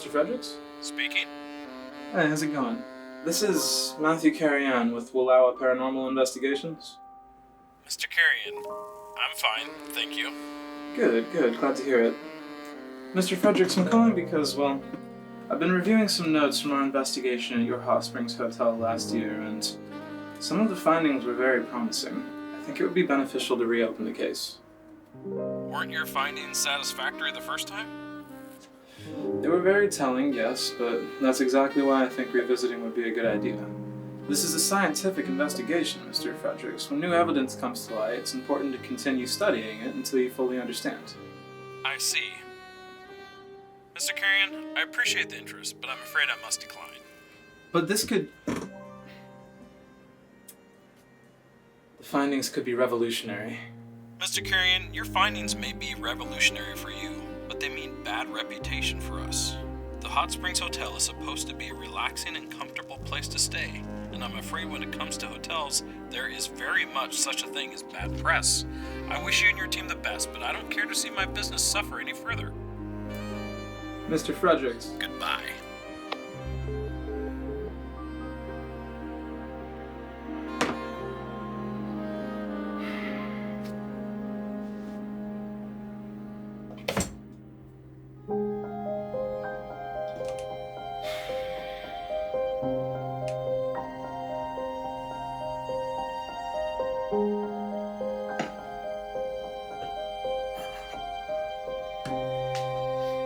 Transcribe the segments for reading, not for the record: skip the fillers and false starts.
Mr. Fredericks? Speaking. Hey, how's it going? This is Matthew Carrion with Willawa Paranormal Investigations. Mr. Carrion, I'm fine, thank you. Good, glad to hear it. Mr. Fredericks, I'm calling because, well, I've been reviewing some notes from our investigation at your Hot Springs Hotel last year, and some of the findings were very promising. I think it would be beneficial to reopen the case. Weren't your findings satisfactory the first time? They were very telling, yes, but that's exactly why I think revisiting would be a good idea. This is a scientific investigation, Mr. Fredericks. When new evidence comes to light, it's important to continue studying it until you fully understand. I see. Mr. Carrion, I appreciate the interest, but I'm afraid I must decline. But this could... The findings could be revolutionary. Mr. Carrion, your findings may be revolutionary for you, but they mean bad reputation for us. The Hot Springs Hotel is supposed to be a relaxing and comfortable place to stay, and I'm afraid when it comes to hotels, there is very much such a thing as bad press. I wish you and your team the best, but I don't care to see my business suffer any further. Mr. Fredericks. Goodbye.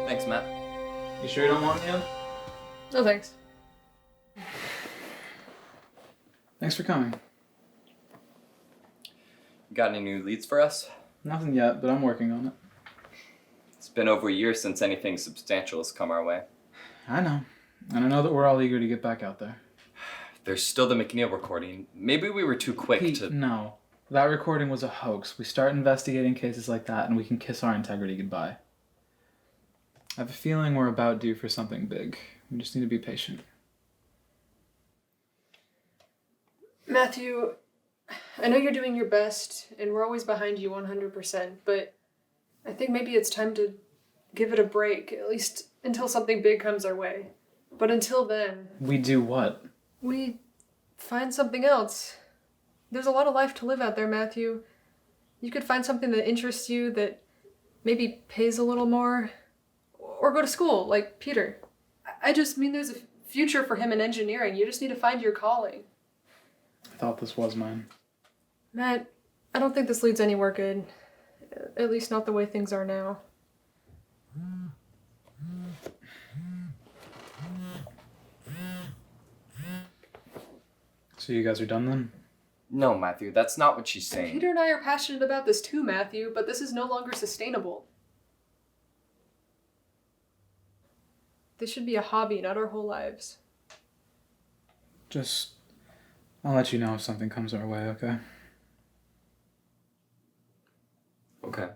Thanks, Matt. You sure you don't want me in? No thanks. Thanks for coming. Got any new leads for us? Nothing yet, but I'm working on it. It's been over a year since anything substantial has come our way. I know. And I know that we're all eager to get back out there. There's still the McNeil recording. Maybe we were too quick Pete, to... no. That recording was a hoax. We start investigating cases like that and we can kiss our integrity goodbye. I have a feeling we're about due for something big. We just need to be patient. Matthew, I know you're doing your best, and we're always behind you 100%, but I think maybe it's time to give it a break, at least until something big comes our way. But until then... We do what? We find something else. There's a lot of life to live out there, Matthew. You could find something that interests you, that maybe pays a little more, or go to school, like Peter. I just mean there's a future for him in engineering. You just need to find your calling. I thought this was mine. Matt, I don't think this leads anywhere good. At least not the way things are now. So you guys are done then? No, Matthew, that's not what she's saying. Peter and I are passionate about this too, Matthew, but this is no longer sustainable. This should be a hobby, not our whole lives. I'll let you know if something comes our way, okay? Okay.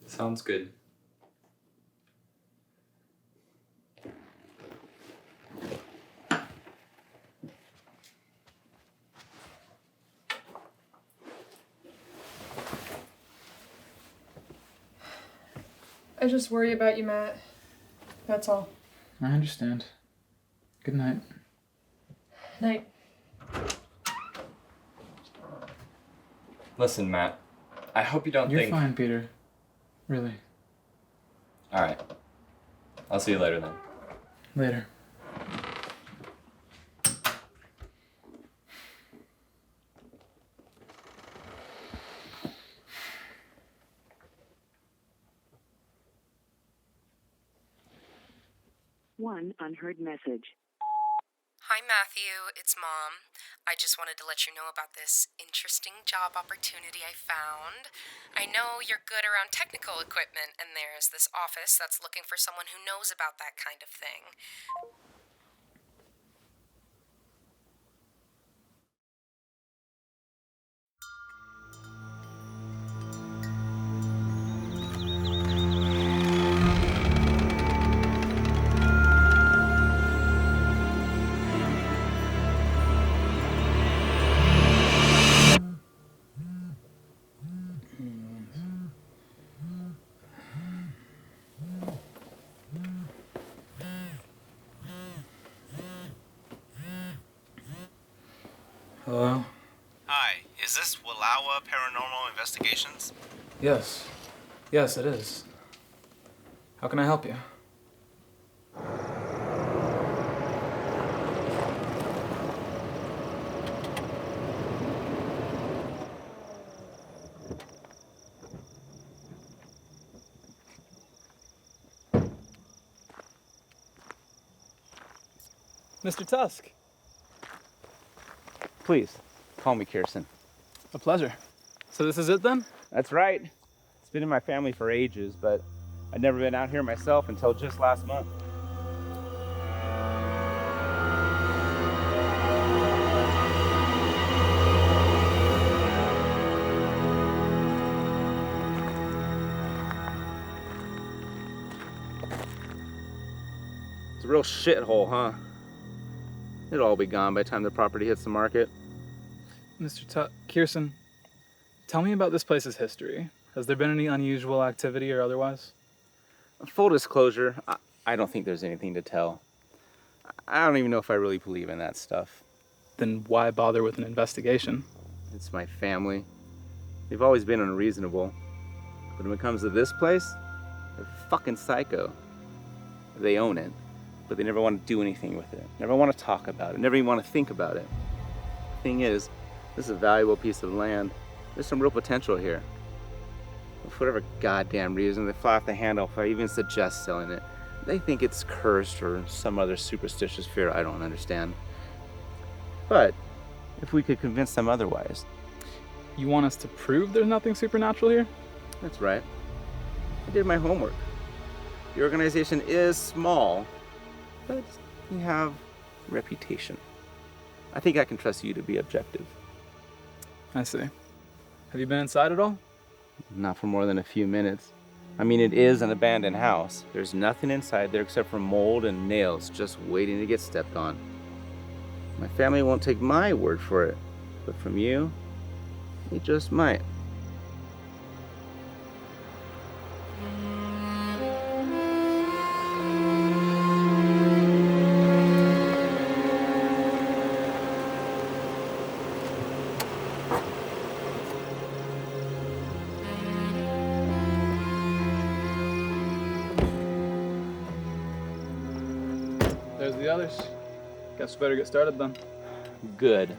Sounds good. I just worry about you, Matt. That's all. I understand. Good night. Night. Listen, Matt. I hope you don't You're think... You're fine, Peter. Really. Alright. I'll see you later then. Later. One unheard message. Hi, Matthew. It's Mom. I just wanted to let you know about this interesting job opportunity I found. I know you're good around technical equipment, and there's this office that's looking for someone who knows about that kind of thing. Is this Wallowa Paranormal Investigations? Yes. Yes, it is. How can I help you? Mr. Tusk. Please, call me Kirsten. A pleasure. So this is it then? That's right. It's been in my family for ages, but I'd never been out here myself until just last month. It's a real shithole, huh? It'll all be gone by the time the property hits the market. Mr. Kirsten, tell me about this place's history. Has there been any unusual activity or otherwise? Full disclosure, I don't think there's anything to tell. I don't even know if I really believe in that stuff. Then why bother with an investigation? It's my family. They've always been unreasonable. But when it comes to this place, they're fucking psycho. They own it, but they never want to do anything with it. Never want to talk about it. Never even want to think about it. Thing is, this is a valuable piece of land. There's some real potential here. For whatever goddamn reason, they fly off the handle if I even suggest selling it. They think it's cursed or some other superstitious fear I don't understand. But if we could convince them otherwise. You want us to prove there's nothing supernatural here? That's right. I did my homework. The organization is small, but we have reputation. I think I can trust you to be objective. I see. Have you been inside at all? Not for more than a few minutes. I mean, it is an abandoned house. There's nothing inside there except for mold and nails just waiting to get stepped on. My family won't take my word for it, but from you, they just might. There's the others. Guess we better get started then. Good.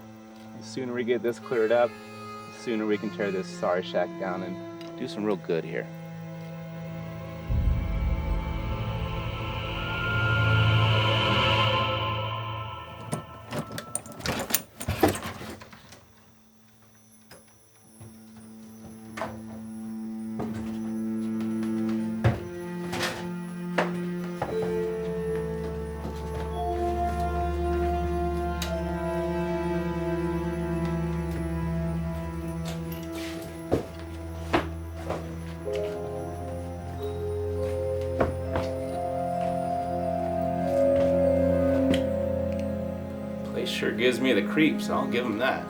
The sooner we get this cleared up, the sooner we can tear this sorry shack down and do some real good here. Sure gives me the creeps, I'll give him that.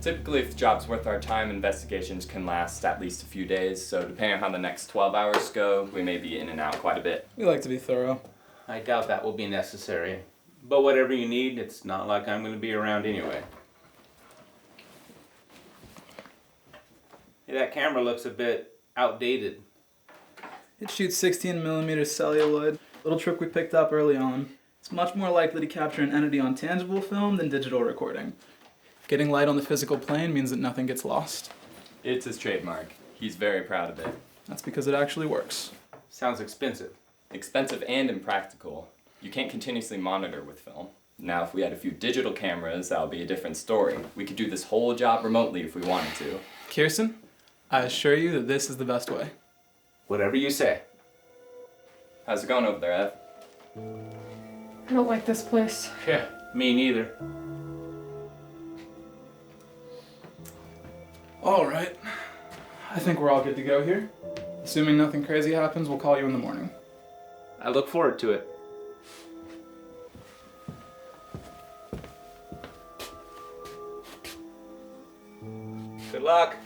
Typically, if the job's worth our time, investigations can last at least a few days, so depending on how the next 12 hours go, we may be in and out quite a bit. We like to be thorough. I doubt that will be necessary. But whatever you need, it's not like I'm going to be around anyway. Hey, that camera looks a bit outdated. It shoots 16mm celluloid. Little trick we picked up early on. It's much more likely to capture an entity on tangible film than digital recording. Getting light on the physical plane means that nothing gets lost. It's his trademark. He's very proud of it. That's because it actually works. Sounds expensive. Expensive and impractical. You can't continuously monitor with film. Now, if we had a few digital cameras, that would be a different story. We could do this whole job remotely if we wanted to. Kirsten, I assure you that this is the best way. Whatever you say. How's it going over there, Ev? I don't like this place. Yeah, me neither. All right. I think we're all good to go here. Assuming nothing crazy happens, we'll call you in the morning. I look forward to it. Good luck.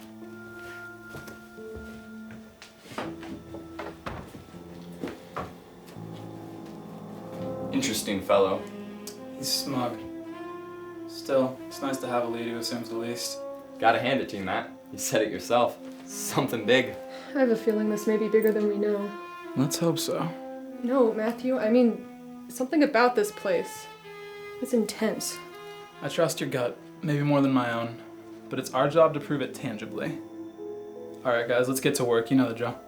Interesting fellow. He's smug. Still, it's nice to have a lead who assumes the least. Gotta hand it to you, Matt. You said it yourself. Something big. I have a feeling this may be bigger than we know. Let's hope so. No, Matthew, I mean, something about this place. It's intense. I trust your gut, maybe more than my own, but it's our job to prove it tangibly. Alright guys, let's get to work, you know the drill.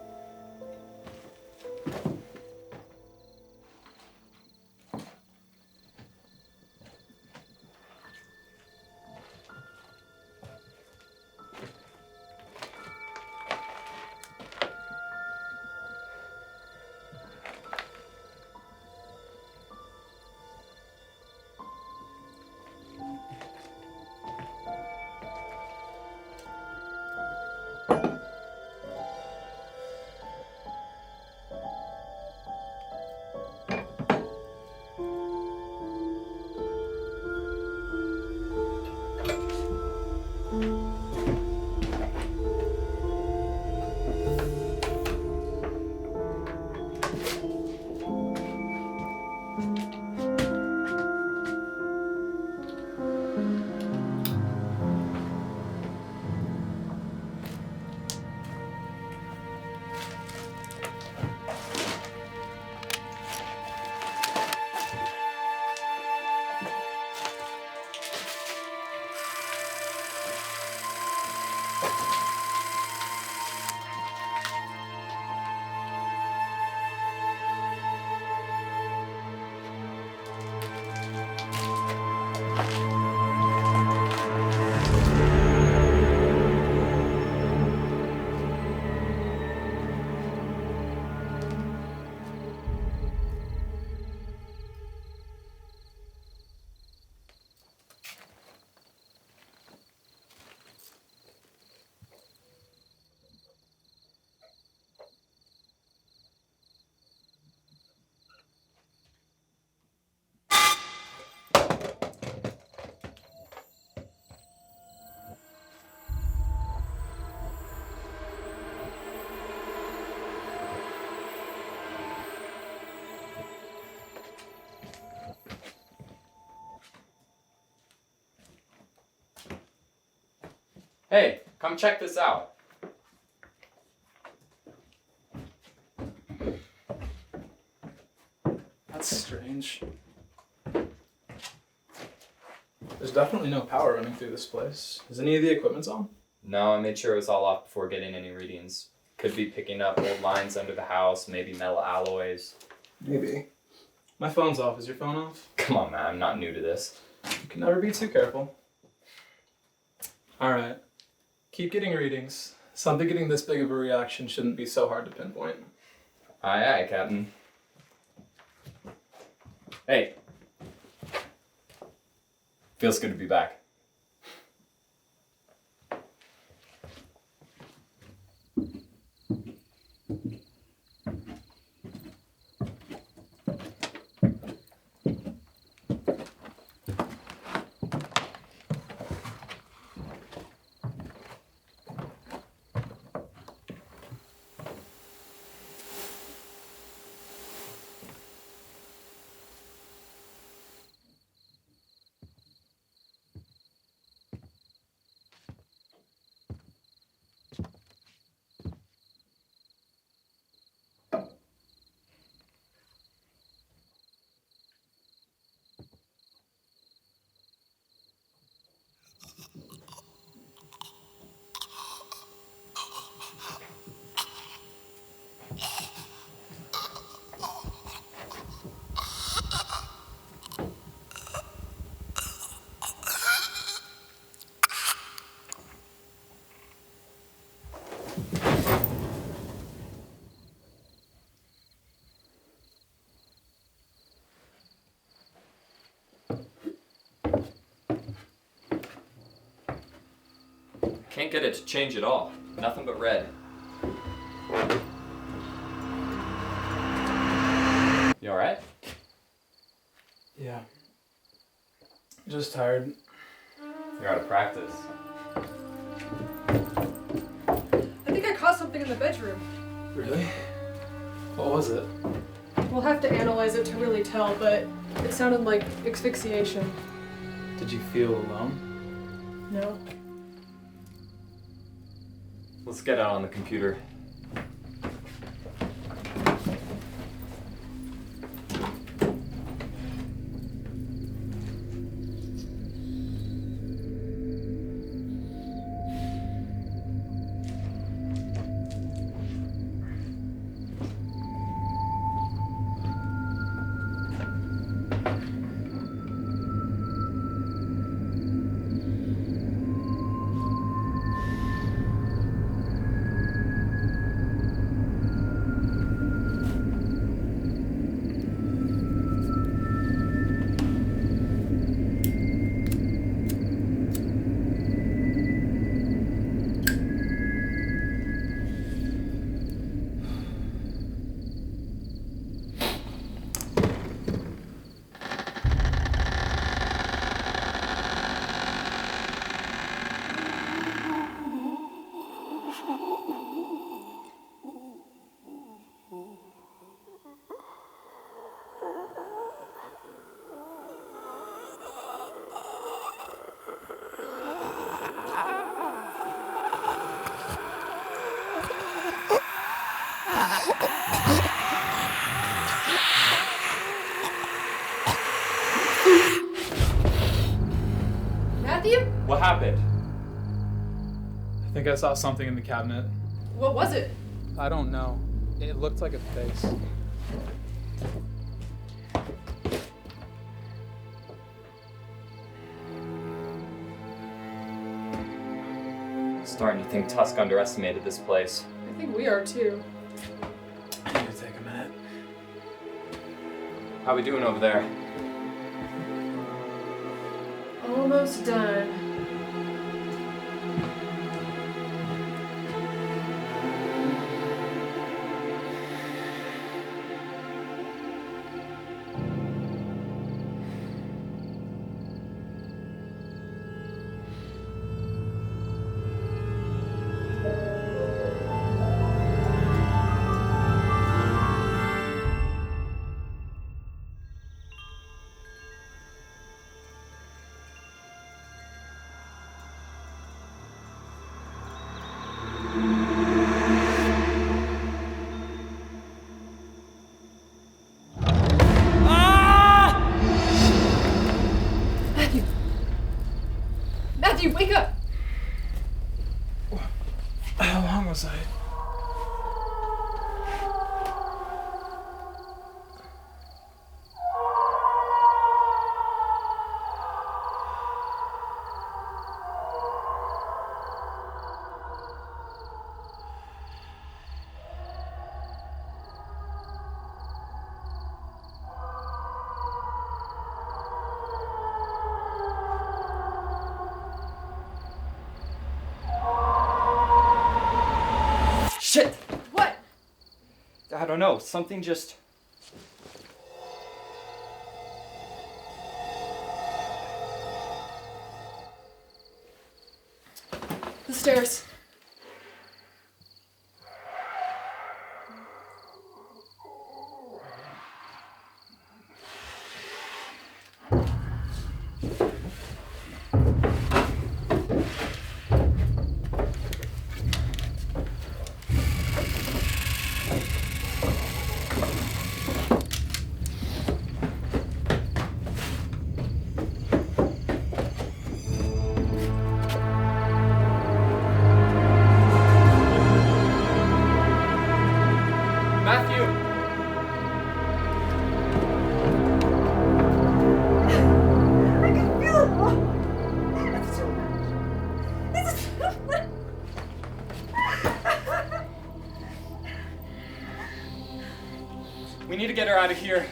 Hey, come check this out. That's strange. There's definitely no power running through this place. Is any of the equipment on? No, I made sure it was all off before getting any readings. Could be picking up old lines under the house, maybe metal alloys. Maybe. My phone's off. Is your phone off? Come on, man, I'm not new to this. You can never be too careful. Alright. Keep getting readings. Something getting this big of a reaction shouldn't be so hard to pinpoint. Aye, aye, Captain. Hey. Feels good to be back. Can't get it to change at all. Nothing but red. You alright? Yeah. Just tired. You're out of practice. I think I caught something in the bedroom. Really? What was it? We'll have to analyze it to really tell, but it sounded like asphyxiation. Did you feel alone? No. Let's get out on the computer. What happened? I think I saw something in the cabinet. What was it? I don't know. It looked like a face. Starting to think Tusk underestimated this place. I think we are too. I need to take a minute. How we doing over there? Almost done. Matthew, wake up! How long was I? Shit! What? I don't know, something just... The stairs. We need to get her out of here.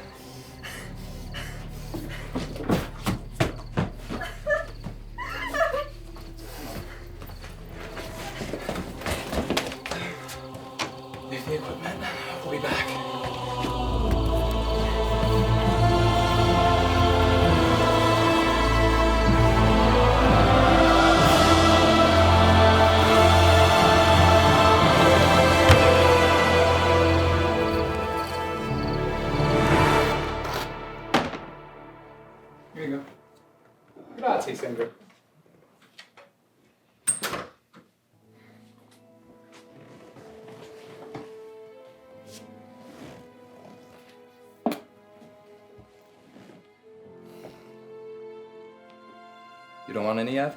don't want any, Ev?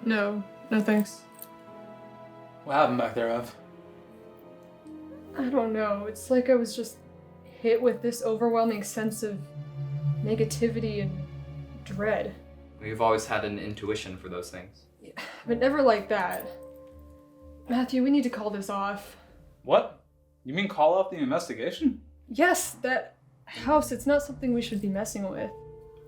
No, no thanks. What happened back there, Ev? I don't know. It's like I was just hit with this overwhelming sense of negativity and dread. We've always had an intuition for those things. But never like that. Matthew, we need to call this off. What? You mean call off the investigation? Yes, that house, it's not something we should be messing with.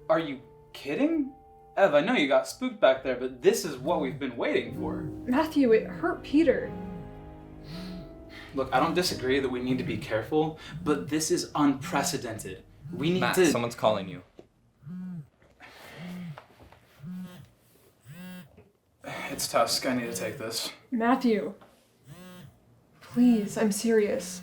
Are you kidding? Ev, I know you got spooked back there, but this is what we've been waiting for. Matthew, it hurt Peter. Look, I don't disagree that we need to be careful, but this is unprecedented. We need Matt, to... someone's calling you. It's Tusk. I need to take this. Matthew. Please, I'm serious.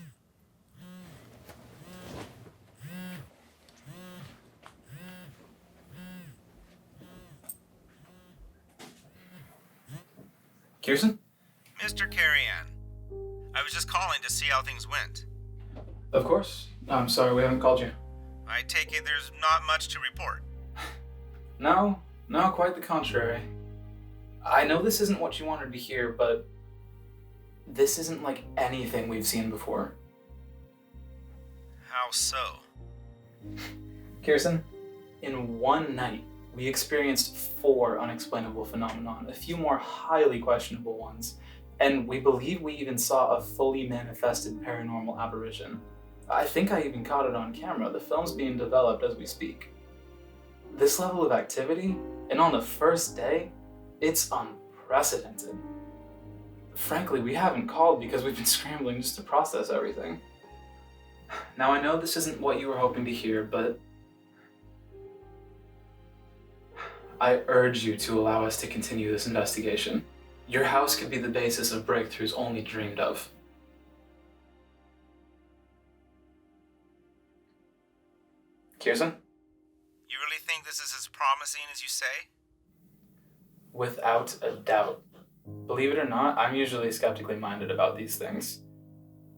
Kirsten? Mr. Carrion, I was just calling to see how things went. Of course. I'm sorry we haven't called you. I take it there's not much to report. No, quite the contrary. I know this isn't what you wanted to hear, but this isn't like anything we've seen before. How so? Kirsten, in one night, we experienced 4 unexplainable phenomena, a few more highly questionable ones, and we believe we even saw a fully manifested paranormal apparition. I think I even caught it on camera. The film's being developed as we speak. This level of activity, and on the first day, it's unprecedented. Frankly, we haven't called because we've been scrambling just to process everything. Now, I know this isn't what you were hoping to hear, but I urge you to allow us to continue this investigation. Your house could be the basis of breakthroughs only dreamed of. Kirsten? You really think this is as promising as you say? Without a doubt. Believe it or not, I'm usually skeptically minded about these things.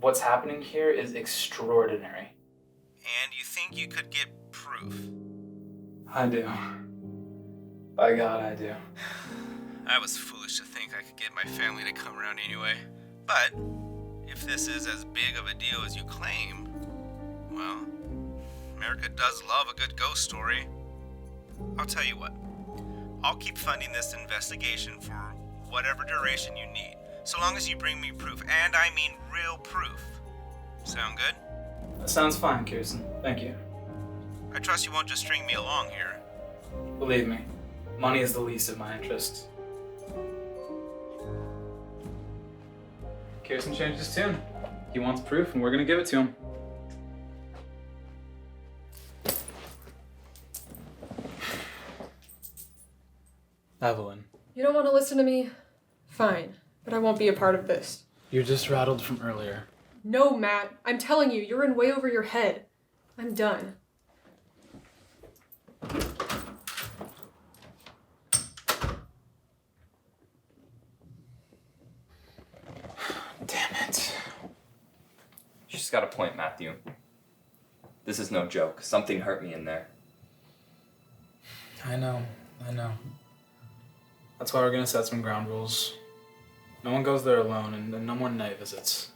What's happening here is extraordinary. And you think you could get proof? I do. By God, I do. I was foolish to think I could get my family to come around anyway. But if this is as big of a deal as you claim, well, America does love a good ghost story. I'll tell you what. I'll keep funding this investigation for whatever duration you need, so long as you bring me proof, and I mean real proof. Sound good? That sounds fine, Kirsten. Thank you. I trust you won't just string me along here. Believe me, money is the least of my interests. Kirsten changed his tune. He wants proof, and we're gonna give it to him. Evelyn. You don't want to listen to me? Fine, but I won't be a part of this. You're just rattled from earlier. No, Matt. I'm telling you, you're in way over your head. I'm done. Damn it. She's got a point, Matthew. This is no joke. Something hurt me in there. I know. That's why we're gonna set some ground rules. No one goes there alone, and no more night visits.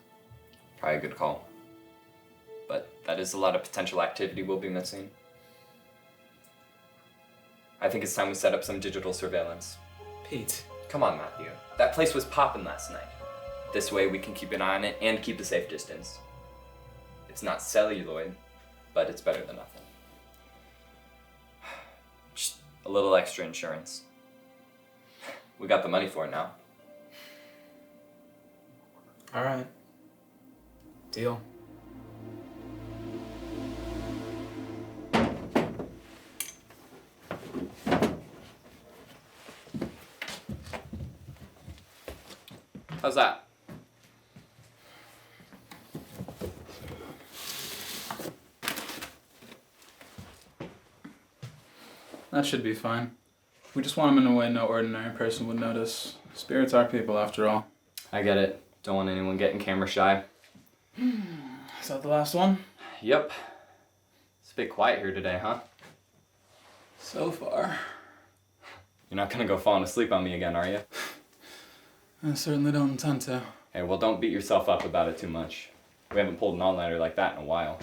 Probably a good call. But that is a lot of potential activity we'll be missing. I think it's time we set up some digital surveillance. Pete. Come on, Matthew. That place was popping last night. This way we can keep an eye on it and keep a safe distance. It's not celluloid, but it's better than nothing. Just a little extra insurance. We got the money for it now. All right. Deal. How's that? That should be fine. We just want him in a way no ordinary person would notice. Spirits are people, after all. I get it. Don't want anyone getting camera shy. Is that the last one? Yep. It's a bit quiet here today, huh? So far. You're not gonna go falling asleep on me again, are you? I certainly don't intend to. Hey, well, don't beat yourself up about it too much. We haven't pulled an all-nighter like that in a while.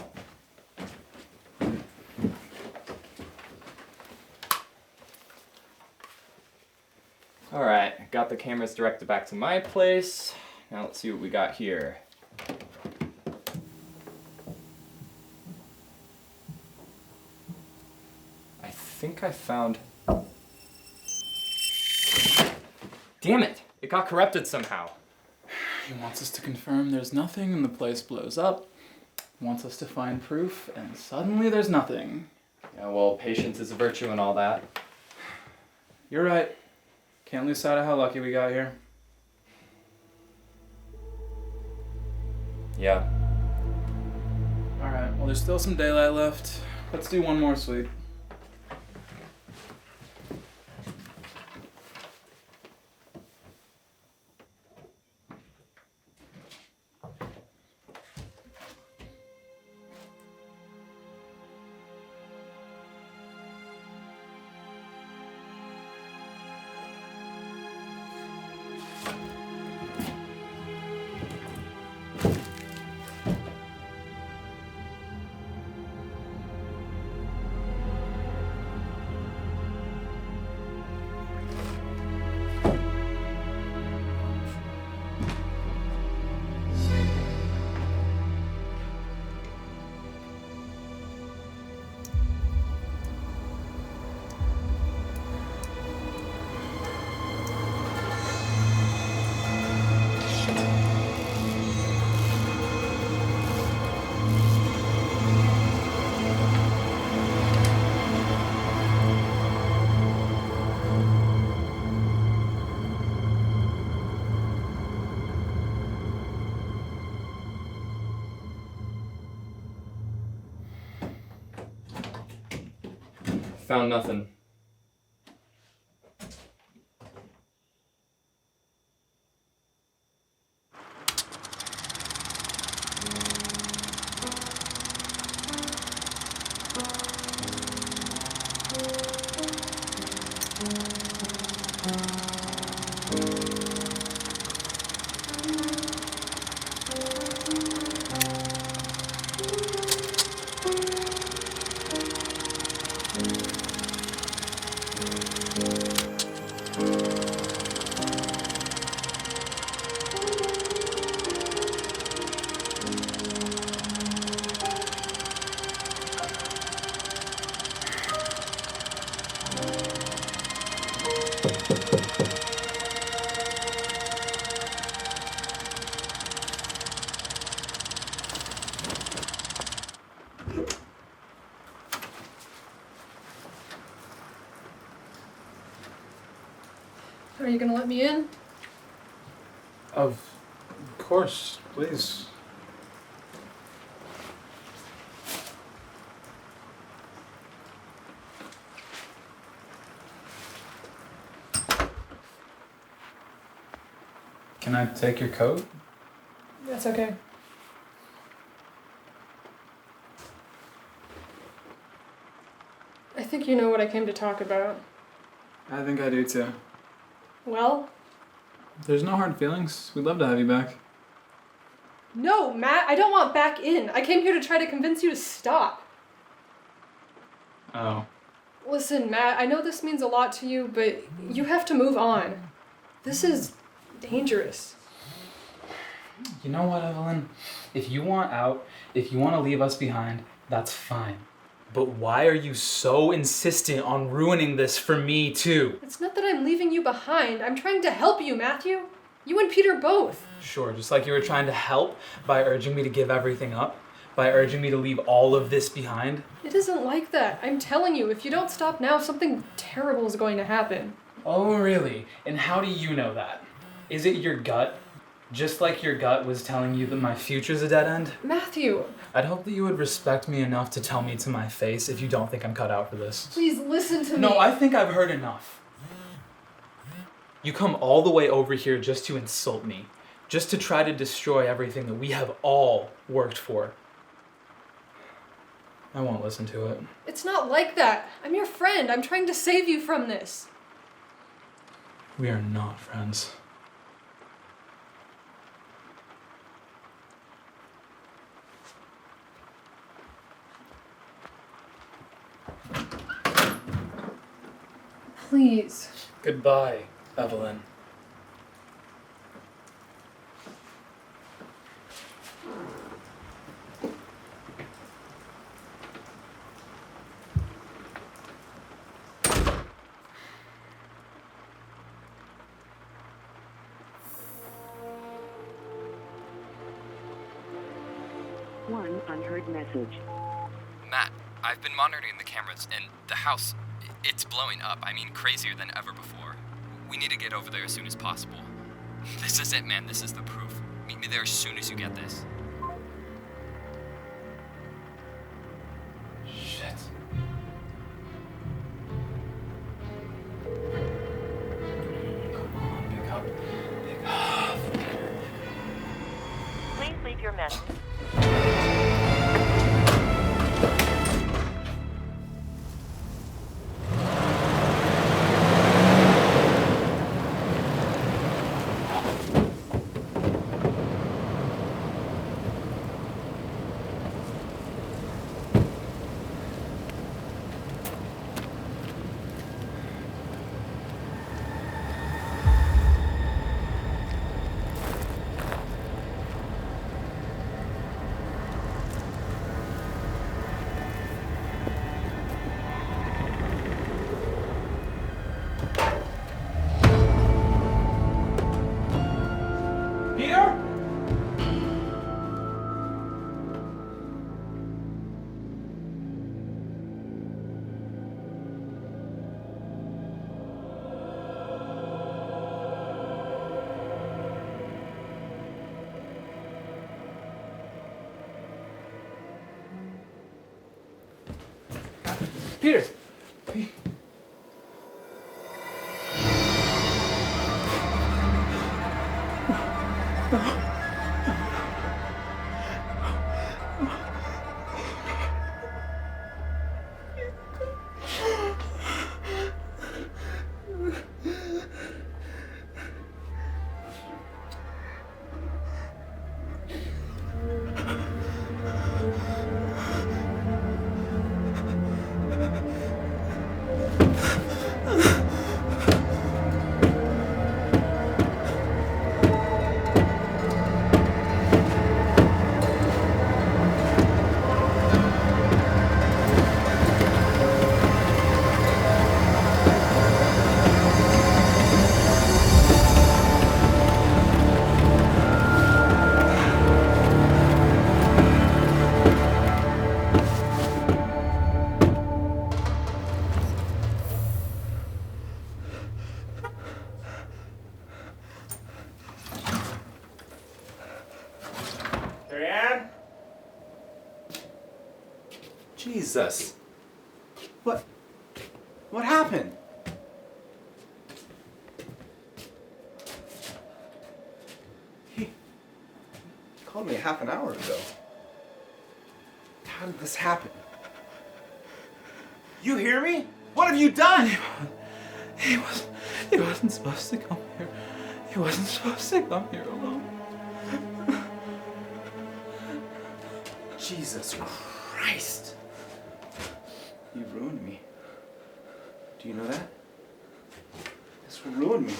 Alright, got the cameras directed back to my place. Now let's see what we got here. I think I found... Damn it! It got corrupted somehow. He wants us to confirm there's nothing and the place blows up. He wants us to find proof and suddenly there's nothing. Yeah, well, patience is a virtue and all that. You're right. Can't lose sight of how lucky we got here. Yeah. Alright, well there's still some daylight left. Let's do one more sweep. Found nothing. Are you gonna let me in? Of course, please. Can I take your coat? That's okay. I think you know what I came to talk about. I think I do too. Well? There's no hard feelings. We'd love to have you back. No, Matt, I don't want back in. I came here to try to convince you to stop. Oh. Listen, Matt, I know this means a lot to you, but you have to move on. This is dangerous. You know what, Evelyn? If you want out, if you want to leave us behind, that's fine. But why are you so insistent on ruining this for me, too? It's not that I'm leaving you behind. I'm trying to help you, Matthew. You and Peter both. Sure, just like you were trying to help by urging me to give everything up, by urging me to leave all of this behind. It isn't like that. I'm telling you, if you don't stop now, something terrible is going to happen. Oh, really? And how do you know that? Is it your gut? Just like your gut was telling you that my future's a dead end? Matthew! I'd hope that you would respect me enough to tell me to my face if you don't think I'm cut out for this. Please listen to me. No, I think I've heard enough. You come all the way over here just to insult me, just to try to destroy everything that we have all worked for. I won't listen to it. It's not like that. I'm your friend. I'm trying to save you from this. We are not friends. Please. Goodbye, Evelyn. One unheard message. Matt, I've been monitoring the cameras, and the house, it's blowing up. I mean, crazier than ever before. We need to get over there as soon as possible. This is it, man. This is the proof. Meet me there as soon as you get this. Shit. Come on, pick up. Pick up. Please leave your message. Peter! Jesus. What happened? He called me a half an hour ago. How did this happen? You hear me? What have you done? He wasn't supposed to come here. He wasn't supposed to come here alone. Jesus Christ. You ruined me. Do you know that? This will ruin me.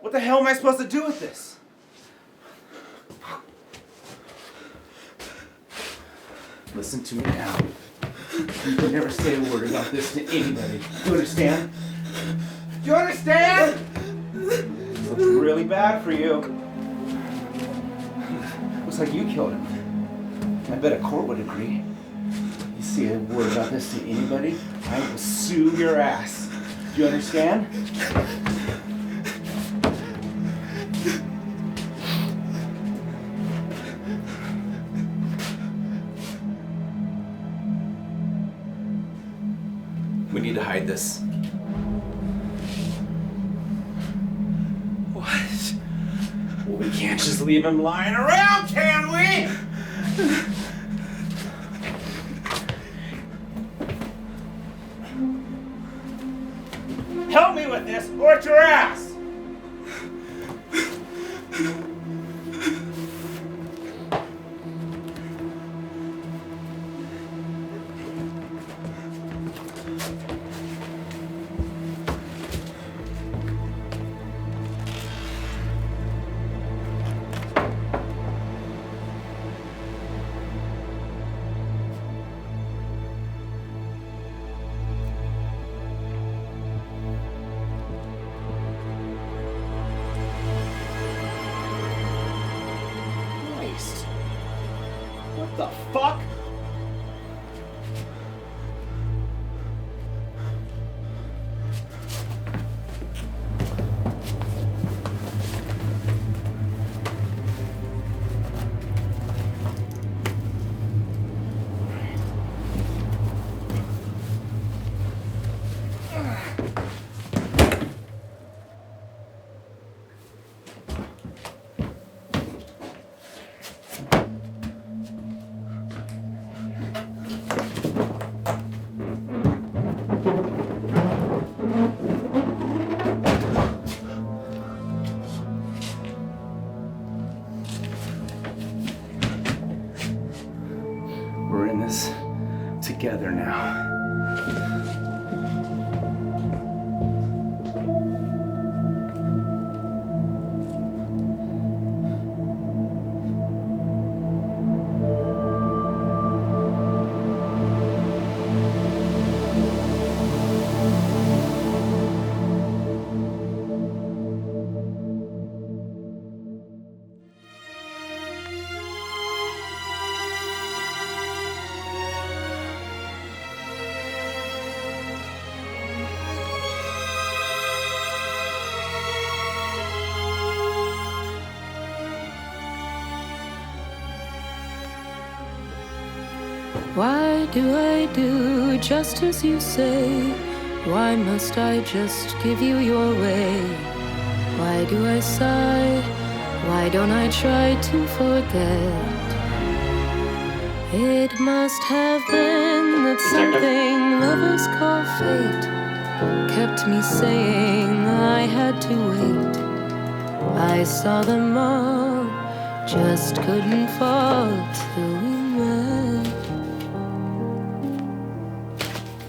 What the hell am I supposed to do with this? Listen to me now. You can never say a word about this to anybody. Do you understand? Do you understand? This looks really bad for you. Looks like you killed him. I bet a court would agree. You say a word about this to anybody, I will sue your ass. Do you understand? We need to hide this. What? Well, we can't just leave him lying around, can we? Help me with this, or it's your ass! What the fuck? We're in this together now. Why do I do just as you say? Why must I just give you your way? Why do I sigh? Why don't I try to forget? It must have been that something lovers call fate kept me saying I had to wait. I saw them all, just couldn't fall till we met.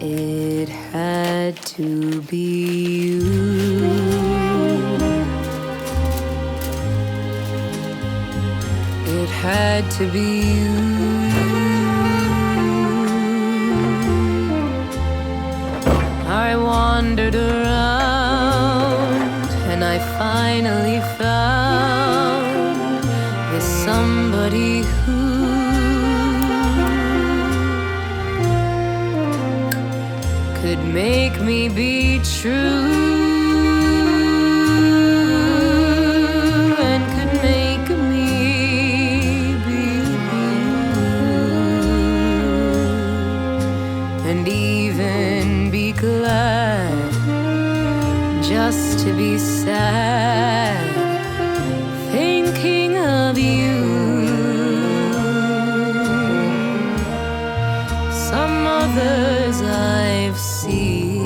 It had to be you. It had to be you. I wandered around and I finally found this somebody who could make me be true and could make me be you and even be glad just to be sad thinking of you. Some others I've seen